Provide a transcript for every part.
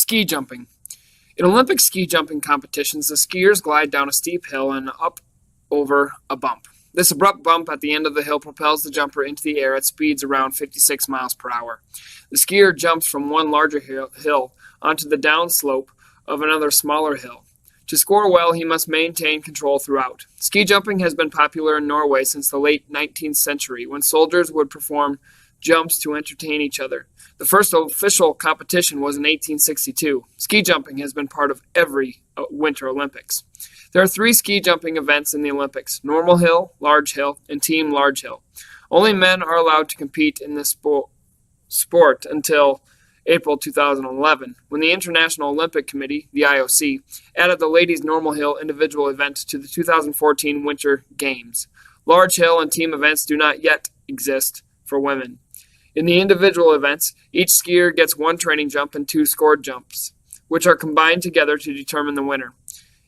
Ski jumping. In Olympic ski jumping competitions, the skiers glide down a steep hill and up over a bump. This abrupt bump at the end of the hill propels the jumper into the air at speeds around 56 miles per hour. The skier jumps from one larger hill onto the downslope of another smaller hill. To score well, he must maintain control throughout. Ski jumping has been popular in Norway since the late 19th century, when soldiers would perform jumps to entertain each other. The first official competition was in 1862. Ski jumping has been part of every Winter Olympics. There are 3 ski jumping events in the Olympics: normal hill, large hill, and team large hill. Only men are allowed to compete in this sport until April 2011, when the International Olympic Committee, the IOC, added the ladies' normal hill individual event to the 2014 Winter Games. Large hill and team events do not yet exist for women. In the individual events, each skier gets 1 training jump and 2 scored jumps, which are combined together to determine the winner.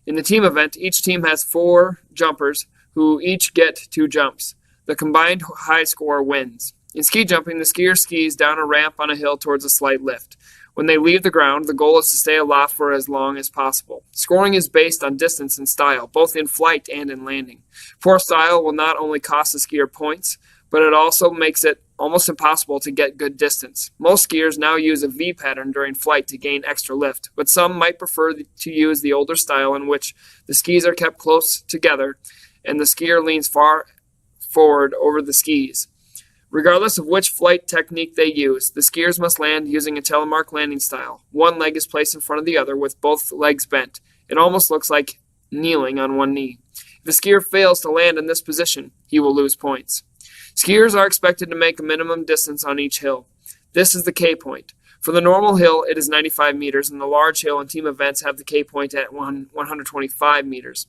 In the team event, each team has 4 jumpers who each get 2 jumps. The combined high score wins. In ski jumping, the skier skis down a ramp on a hill towards a slight lift. When they leave the ground, the goal is to stay aloft for as long as possible. Scoring is based on distance and style, both in flight and in landing. Poor style will not only cost the skier points, but it also makes it almost impossible to get good distance. Most skiers now use a V pattern during flight to gain extra lift, but some might prefer to use the older style in which the skis are kept close together and the skier leans far forward over the skis. Regardless of which flight technique they use, the skiers must land using a Telemark landing style. One leg is placed in front of the other with both legs bent. It almost looks like kneeling on one knee. If a skier fails to land in this position, he will lose points. Skiers are expected to make a minimum distance on each hill. This is the K point. For the normal hill, it is 95 meters, and the large hill and team events have the K point at 125 meters.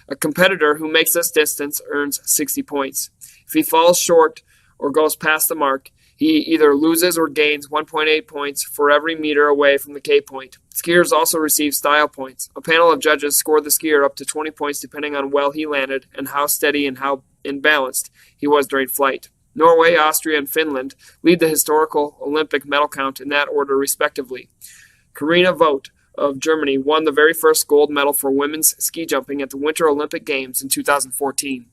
A competitor who makes this distance earns 60 points. If he falls short or goes past the mark, he either loses or gains 1.8 points for every meter away from the K point. Skiers also receive style points. A panel of judges score the skier up to 20 points depending on well he landed and how steady and how imbalanced he was during flight. Norway, Austria, and Finland lead the historical Olympic medal count in that order respectively. Carina Vogt of Germany won the very first gold medal for women's ski jumping at the Winter Olympic Games in 2014.